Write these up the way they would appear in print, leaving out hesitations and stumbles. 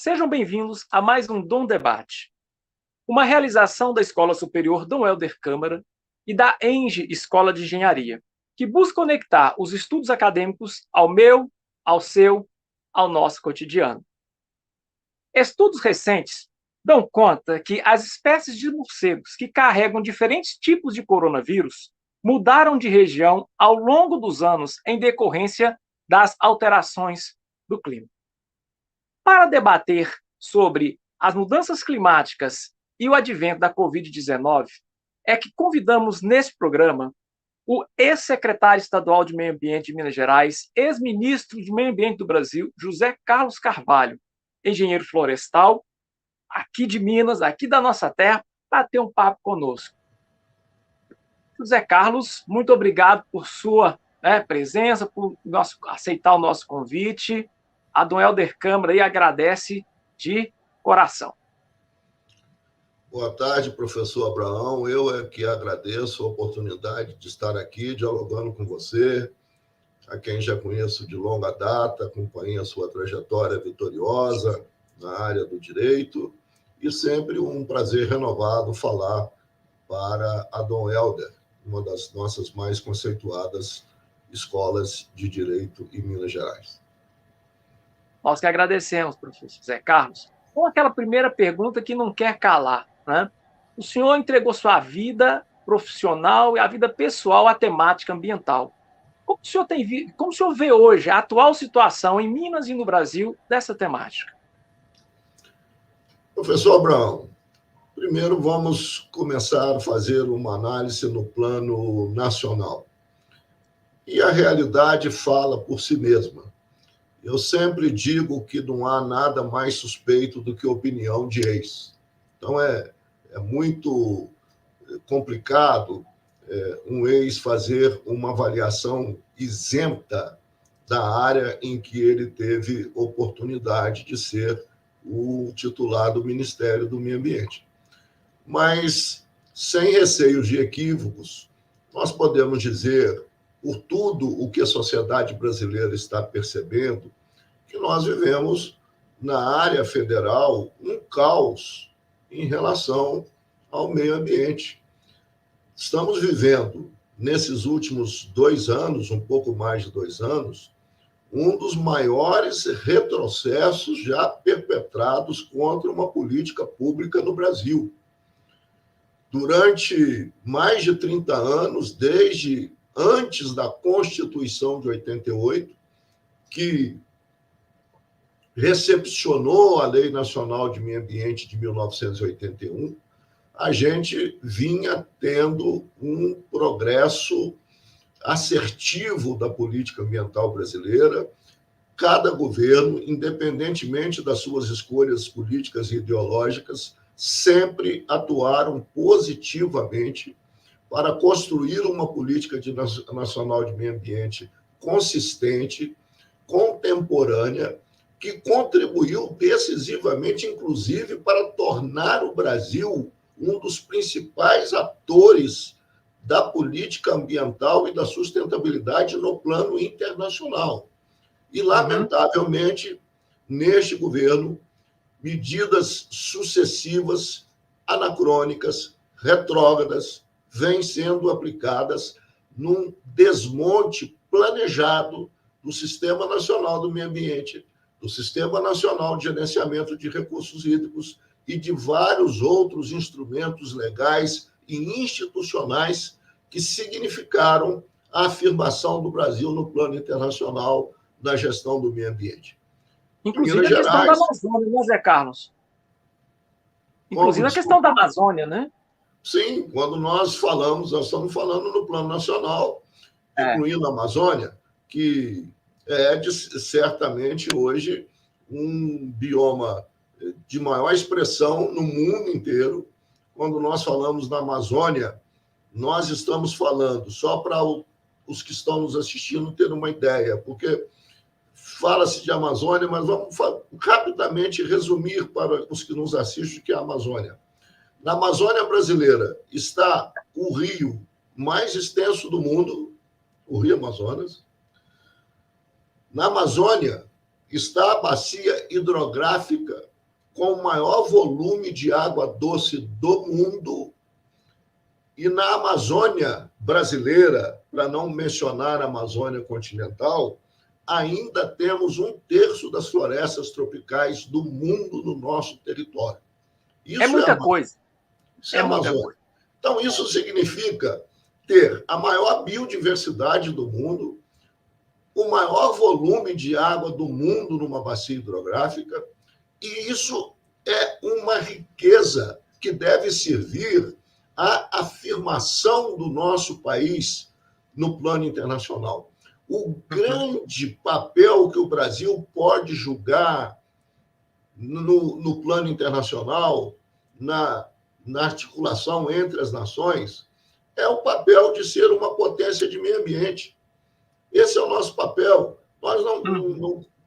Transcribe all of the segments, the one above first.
Sejam bem-vindos a mais um Dom Debate, uma realização da Escola Superior Dom Helder Câmara e da ENGE Escola de Engenharia, que busca conectar os estudos acadêmicos ao meu, ao seu, ao nosso cotidiano. Estudos recentes dão conta que as espécies de morcegos que carregam diferentes tipos de coronavírus mudaram de região ao longo dos anos em decorrência das alterações do clima. Para debater sobre as mudanças climáticas e o advento da Covid-19, é que convidamos nesse programa o ex-secretário estadual de Meio Ambiente de Minas Gerais, ex-ministro de Meio Ambiente do Brasil, José Carlos Carvalho, engenheiro florestal, aqui de Minas, aqui da nossa terra, para ter um papo conosco. José Carlos, muito obrigado por sua presença, por aceitar o nosso convite. A Dom Helder Câmara aí agradece de coração. Boa tarde, professor Abraão. Eu é que agradeço a oportunidade de estar aqui dialogando com você, a quem já conheço de longa data, acompanhei a sua trajetória vitoriosa na área do direito, e sempre um prazer renovado falar para a Dom Helder, uma das nossas mais conceituadas escolas de direito em Minas Gerais. Nós que agradecemos, professor José Carlos. Com aquela primeira pergunta que não quer calar, né? O senhor entregou sua vida profissional e a vida pessoal à temática ambiental. Como o senhor vê hoje a atual situação em Minas e no Brasil dessa temática? Professor Abraão, primeiro vamos começar a fazer uma análise no plano nacional. E a realidade fala por si mesma. Eu sempre digo que não há nada mais suspeito do que opinião de ex. Então, é muito complicado um ex fazer uma avaliação isenta da área em que ele teve oportunidade de ser o titular do Ministério do Meio Ambiente. Mas, sem receios de equívocos, nós podemos dizer, por tudo o que a sociedade brasileira está percebendo, que nós vivemos, na área federal, um caos em relação ao meio ambiente. Estamos vivendo, nesses últimos 2 anos, um pouco mais de 2 anos, um dos maiores retrocessos já perpetrados contra uma política pública no Brasil. Durante mais de 30 anos, desde antes da Constituição de 88, que recepcionou a Lei Nacional de Meio Ambiente de 1981, a gente vinha tendo um progresso assertivo da política ambiental brasileira. Cada governo, independentemente das suas escolhas políticas e ideológicas, sempre atuaram positivamente para construir uma política nacional de meio ambiente consistente, contemporânea, que contribuiu decisivamente, inclusive, para tornar o Brasil um dos principais atores da política ambiental e da sustentabilidade no plano internacional. E, lamentavelmente, neste governo, medidas sucessivas, anacrônicas, retrógradas, vêm sendo aplicadas num desmonte planejado do Sistema Nacional do Meio Ambiente, do Sistema Nacional de Gerenciamento de Recursos Hídricos e de vários outros instrumentos legais e institucionais que significaram a afirmação do Brasil no plano internacional da gestão do meio ambiente. Inclusive a questão da Amazônia, né, Zé Carlos? Inclusive a questão da Amazônia, né? Sim, quando nós estamos falando no plano nacional, incluindo a Amazônia, que é certamente hoje um bioma de maior expressão no mundo inteiro. Quando nós falamos da Amazônia, nós estamos falando, só para os que estão nos assistindo terem uma ideia, porque fala-se de Amazônia, mas vamos rapidamente resumir para os que nos assistem o que é a Amazônia. Na Amazônia brasileira está o rio mais extenso do mundo, o Rio Amazonas. Na Amazônia está a bacia hidrográfica com o maior volume de água doce do mundo, e na Amazônia brasileira, para não mencionar a Amazônia continental, ainda temos 1/3 das florestas tropicais do mundo no nosso território. Isso é muita coisa. Isso é Amazônia. Então, isso significa ter a maior biodiversidade do mundo, o maior volume de água do mundo numa bacia hidrográfica, e isso é uma riqueza que deve servir à afirmação do nosso país no plano internacional. O grande papel que o Brasil pode jogar no plano internacional, na articulação entre as nações, é o papel de ser uma potência de meio ambiente. Esse é o nosso papel. Nós não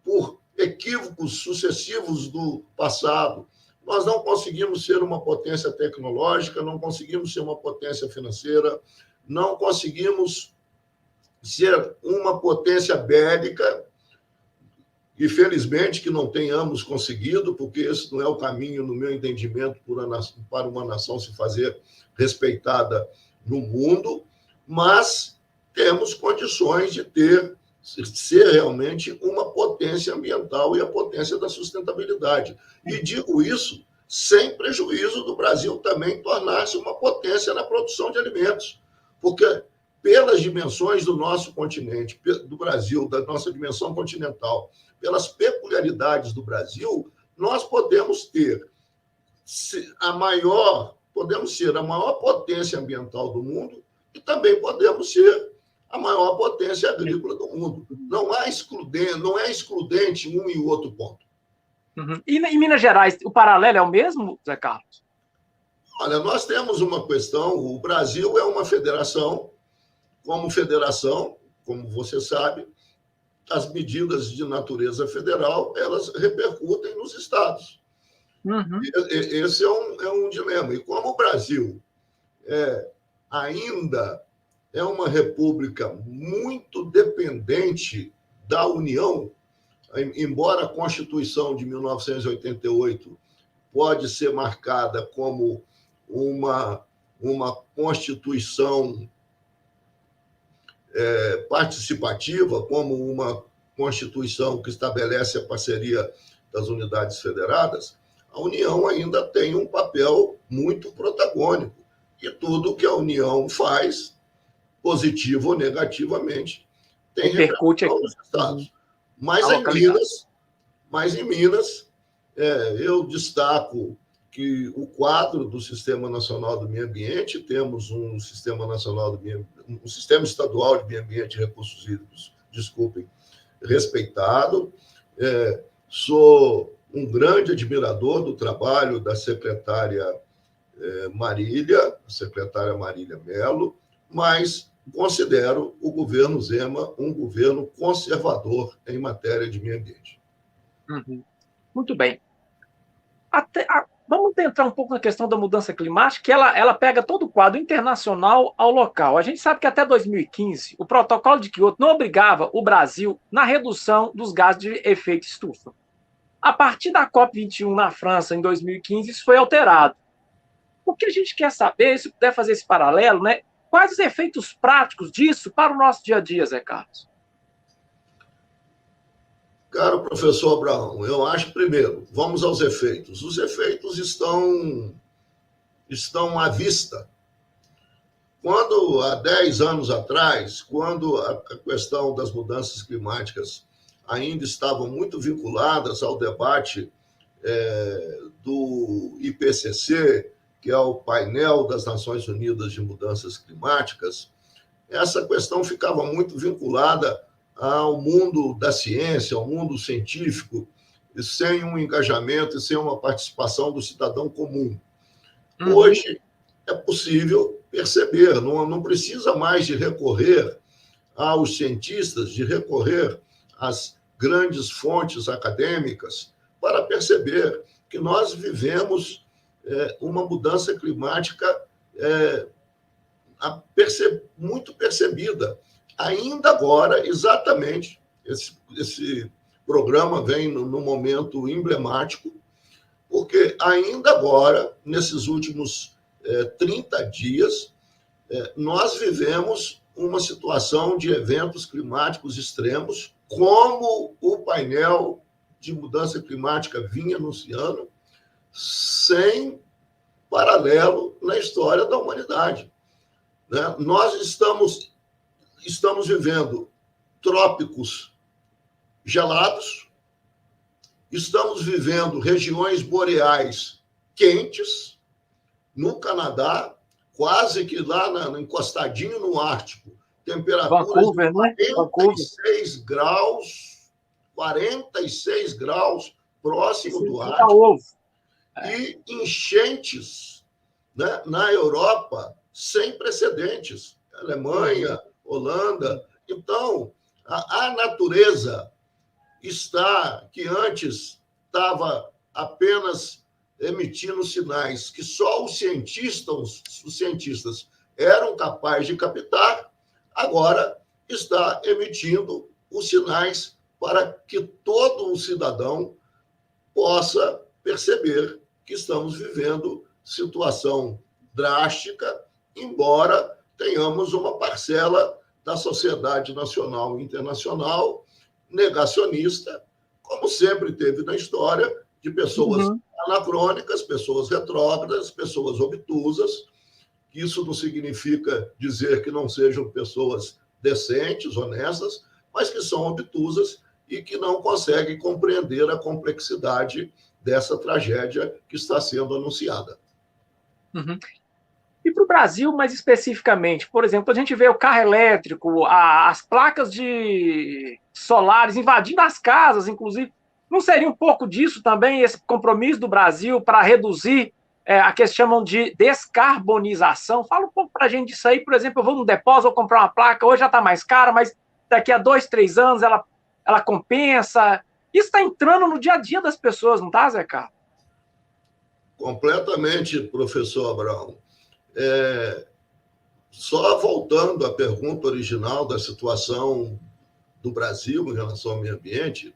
por equívocos sucessivos do passado, nós não conseguimos ser uma potência tecnológica, não conseguimos ser uma potência financeira, não conseguimos ser uma potência bélica, e felizmente que não tenhamos conseguido, porque esse não é o caminho, no meu entendimento, para uma nação se fazer respeitada no mundo, mas temos condições de ser realmente uma potência ambiental e a potência da sustentabilidade. E digo isso sem prejuízo do Brasil também tornar-se uma potência na produção de alimentos, porque pelas dimensões do nosso continente, do Brasil, da nossa dimensão continental, pelas peculiaridades do Brasil, nós podemos ser a maior potência ambiental do mundo e também podemos ser a maior potência agrícola do mundo. Não é excludente um e outro ponto. E em Minas Gerais, o paralelo é o mesmo, Zé Carlos? Olha, nós temos uma questão, o Brasil é uma federação, como você sabe, as medidas de natureza federal, elas repercutem nos estados. Esse é um dilema. E como o Brasil ainda é uma república muito dependente da União, embora a Constituição de 1988 pode ser marcada como uma Constituição participativa, como uma Constituição que estabelece a parceria das unidades federadas, a União ainda tem um papel muito protagônico. E tudo que a União faz, positivo ou negativamente, tem repercussão nos estados. Mas em Minas, eu destaco que o quadro do Sistema Nacional do Meio Ambiente, temos um Sistema Estadual de Meio Ambiente e Recursos Hídricos, respeitado. Sou um grande admirador do trabalho da secretária Marília Mello, mas considero o governo Zema um governo conservador em matéria de meio ambiente. Muito bem. Vamos entrar um pouco na questão da mudança climática, que ela pega todo o quadro internacional ao local. A gente sabe que até 2015, o protocolo de Kyoto não obrigava o Brasil na redução dos gases de efeito estufa. A partir da COP21 na França, em 2015, isso foi alterado. O que a gente quer saber, se puder fazer esse paralelo, né? Quais os efeitos práticos disso para o nosso dia a dia, Zé Carlos? Caro professor Abraão, eu acho, primeiro, vamos aos efeitos. Os efeitos estão à vista. Quando, há 10 anos atrás, quando a questão das mudanças climáticas ainda estavam muito vinculadas ao debate do IPCC, que é o painel das Nações Unidas de Mudanças Climáticas, essa questão ficava muito vinculada ao mundo da ciência, ao mundo científico, sem um engajamento e sem uma participação do cidadão comum. Hoje é possível perceber, não precisa mais de recorrer aos cientistas, de recorrer às grandes fontes acadêmicas para perceber que nós vivemos uma mudança climática muito percebida. Ainda agora, exatamente, esse programa vem num momento emblemático, porque ainda agora, nesses últimos 30 dias, nós vivemos uma situação de eventos climáticos extremos, como o painel de mudança climática vinha anunciando, sem paralelo na história da humanidade. Né? Nós estamos vivendo trópicos gelados, estamos vivendo regiões boreais quentes, no Canadá, quase que lá encostadinho no Ártico, temperaturas Vancouver, de 46 graus, 46 graus próximo do Ártico, e enchentes, né, na Europa sem precedentes, Alemanha, Holanda. Então, a natureza está, que antes estava apenas emitindo sinais que só os cientistas eram capazes de captar, agora está emitindo os sinais para que todo o cidadão possa perceber que estamos vivendo situação drástica, embora tenhamos uma parcela da sociedade nacional e internacional negacionista, como sempre teve na história, de pessoas anacrônicas, pessoas retrógradas, pessoas obtusas. Isso não significa dizer que não sejam pessoas decentes, honestas, mas que são obtusas e que não conseguem compreender a complexidade dessa tragédia que está sendo anunciada. E para o Brasil, mais especificamente, por exemplo, a gente vê o carro elétrico, as placas de solares invadindo as casas, inclusive. Não seria um pouco disso também, esse compromisso do Brasil para reduzir a que chamam de descarbonização? Fala um pouco para a gente disso aí. Por exemplo, eu vou no depósito, vou comprar uma placa, hoje já está mais cara, mas daqui a 2, 3 anos ela compensa. Isso está entrando no dia a dia das pessoas, não está, Zé Carlos? Completamente, professor Abraão. Só voltando à pergunta original da situação do Brasil em relação ao meio ambiente,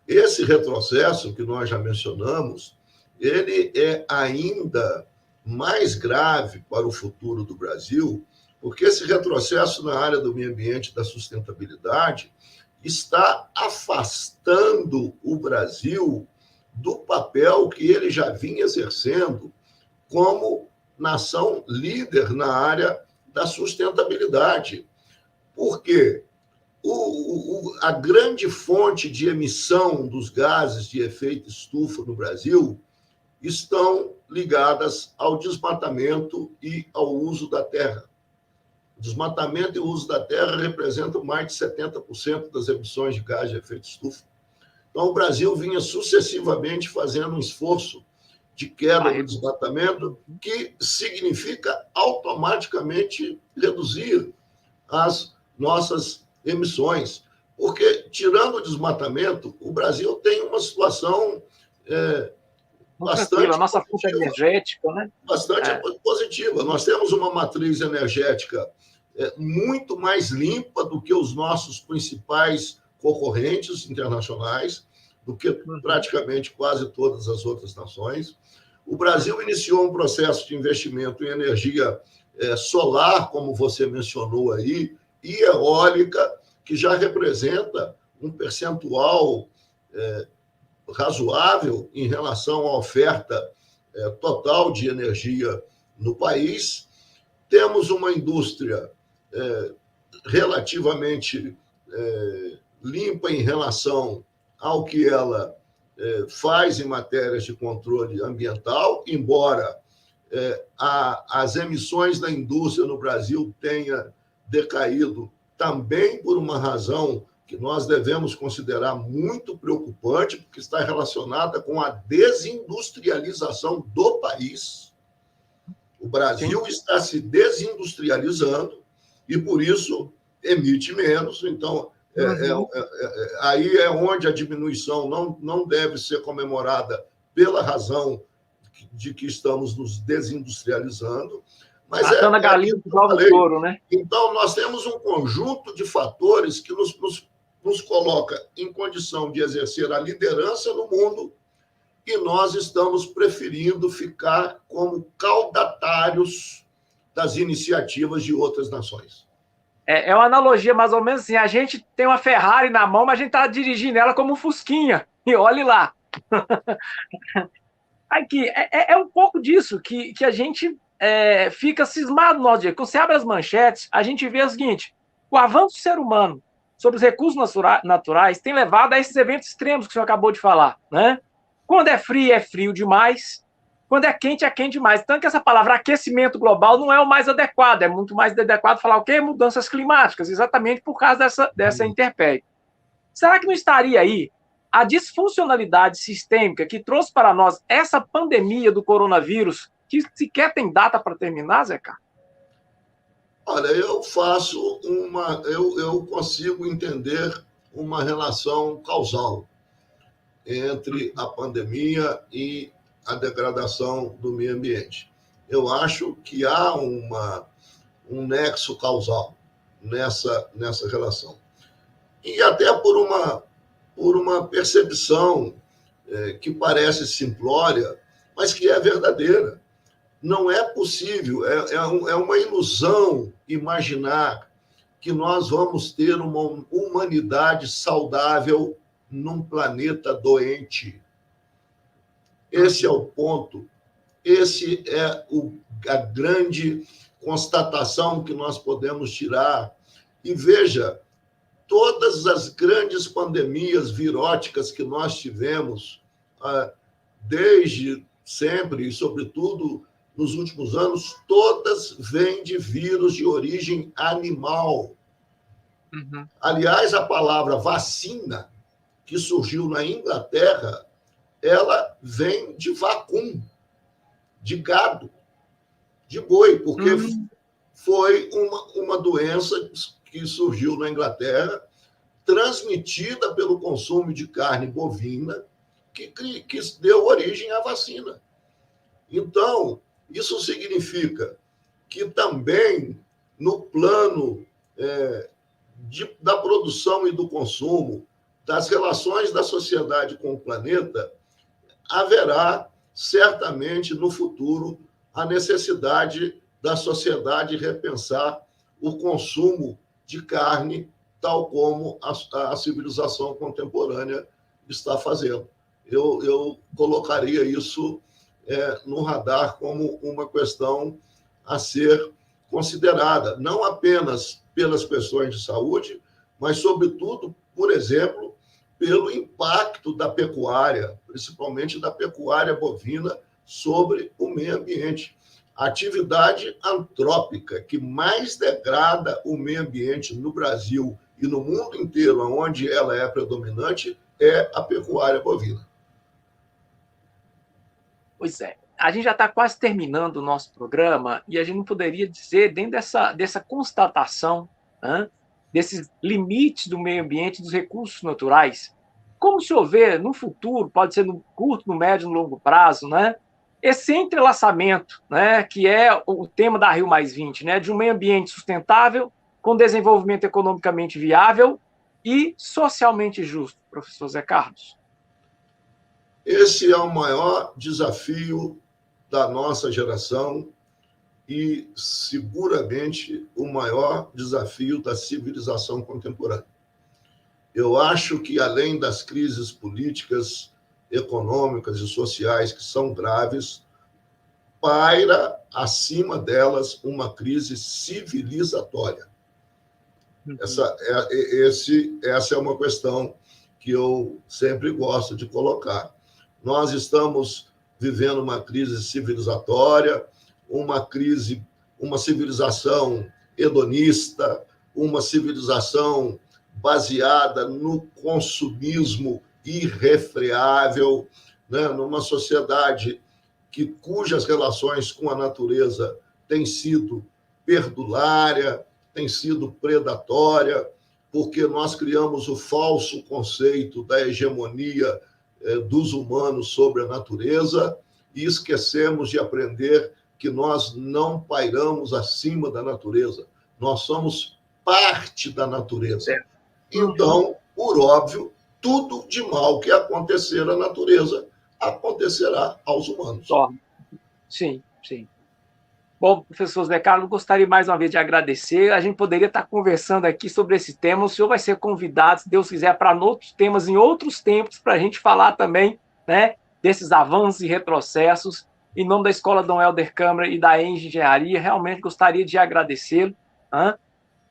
esse retrocesso que nós já mencionamos, ele é ainda mais grave para o futuro do Brasil, porque esse retrocesso na área do meio ambiente e da sustentabilidade está afastando o Brasil do papel que ele já vinha exercendo como nação líder na área da sustentabilidade. Por quê? A grande fonte de emissão dos gases de efeito estufa no Brasil estão ligadas ao desmatamento e ao uso da terra. O desmatamento e o uso da terra representam mais de 70% das emissões de gás de efeito estufa. Então, o Brasil vinha sucessivamente fazendo um esforço de queda do desmatamento, que significa automaticamente reduzir as nossas emissões. Porque, tirando o desmatamento, o Brasil tem uma situação bastante... A nossa fonte energética, né? Bastante positiva. Nós temos uma matriz energética muito mais limpa do que os nossos principais concorrentes internacionais, do que praticamente quase todas as outras nações. O Brasil iniciou um processo de investimento em energia solar, como você mencionou aí, e eólica, que já representa um percentual razoável em relação à oferta total de energia no país. Temos uma indústria relativamente limpa em relação ao que ela faz em matérias de controle ambiental, embora as emissões da indústria no Brasil tenham decaído também por uma razão que nós devemos considerar muito preocupante, porque está relacionada com a desindustrialização do país. O Brasil está se desindustrializando e, por isso, emite menos. Então, aí é onde a diminuição não deve ser comemorada pela razão de que estamos nos desindustrializando. Mas matando a galinha dos ovos de ouro, né? Então, nós temos um conjunto de fatores que nos coloca em condição de exercer a liderança no mundo e nós estamos preferindo ficar como caudatários das iniciativas de outras nações. É uma analogia mais ou menos assim, a gente tem uma Ferrari na mão, mas a gente está dirigindo ela como um Fusquinha, e olhe lá. Aqui, é um pouco disso que a gente fica cismado no nosso dia. Quando você abre as manchetes, a gente vê o seguinte: o avanço do ser humano sobre os recursos naturais tem levado a esses eventos extremos que o senhor acabou de falar, né? Quando é frio demais. Quando é quente demais. Tanto que essa palavra aquecimento global não é o mais adequado. É muito mais adequado falar o quê? Mudanças climáticas, exatamente por causa dessa intempérie. Será que não estaria aí a disfuncionalidade sistêmica que trouxe para nós essa pandemia do coronavírus, que sequer tem data para terminar, Zé Carlos? Olha, eu consigo entender uma relação causal entre a pandemia e a degradação do meio ambiente. Eu acho que há um nexo causal nessa relação. E até por uma percepção que parece simplória, mas que é verdadeira. Não é possível, é uma ilusão imaginar que nós vamos ter uma humanidade saudável num planeta doente. Esse é o ponto. Esse é a grande constatação que nós podemos tirar. E veja, todas as grandes pandemias viróticas que nós tivemos, desde sempre, e sobretudo nos últimos anos, todas vêm de vírus de origem animal. Uhum. Aliás, a palavra vacina, que surgiu na Inglaterra, ela vem de vacum, de gado, de boi, porque foi uma doença que surgiu na Inglaterra, transmitida pelo consumo de carne bovina, que deu origem à vacina. Então, isso significa que também, no plano da produção e do consumo, das relações da sociedade com o planeta, haverá, certamente, no futuro, a necessidade da sociedade repensar o consumo de carne, tal como a civilização contemporânea está fazendo. Eu colocaria isso no radar como uma questão a ser considerada, não apenas pelas questões de saúde, mas, sobretudo, por exemplo, pelo impacto da pecuária, principalmente da pecuária bovina, sobre o meio ambiente. A atividade antrópica que mais degrada o meio ambiente no Brasil e no mundo inteiro, onde ela é predominante, é a pecuária bovina. Pois é. A gente já está quase terminando o nosso programa e a gente não poderia dizer, dentro dessa constatação, né, desses limites do meio ambiente, dos recursos naturais, como se houver no futuro, pode ser no curto, no médio, no longo prazo, né, esse entrelaçamento, né, que é o tema da Rio+20, né, de um meio ambiente sustentável, com desenvolvimento economicamente viável e socialmente justo, professor Zé Carlos? Esse é o maior desafio da nossa geração e, seguramente, o maior desafio da civilização contemporânea. Eu acho que, além das crises políticas, econômicas e sociais que são graves, paira acima delas uma crise civilizatória. Essa é uma questão que eu sempre gosto de colocar. Nós estamos vivendo uma crise civilizatória, uma civilização hedonista, uma civilização baseada no consumismo irrefreável, né? Numa sociedade cujas relações com a natureza têm sido perdulária, têm sido predatória, porque nós criamos o falso conceito da hegemonia dos humanos sobre a natureza e esquecemos de aprender que nós não pairamos acima da natureza, nós somos parte da natureza. Então, por óbvio, tudo de mal que acontecer à natureza acontecerá aos humanos. Sim, sim. Bom, professor Zé Carlos, gostaria mais uma vez de agradecer. A gente poderia estar conversando aqui sobre esse tema. O senhor vai ser convidado, se Deus quiser, para outros temas, em outros tempos, para a gente falar também, né, desses avanços e retrocessos. Em nome da Escola Dom Helder Câmara e da ENGE Engenharia, realmente gostaria de agradecê-lo,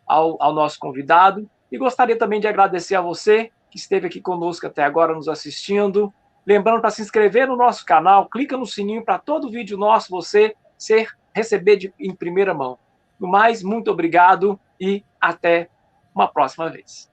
ao nosso convidado. E gostaria também de agradecer a você que esteve aqui conosco até agora, nos assistindo. Lembrando para se inscrever no nosso canal, clica no sininho para todo vídeo nosso você receber em primeira mão. No mais, muito obrigado e até uma próxima vez.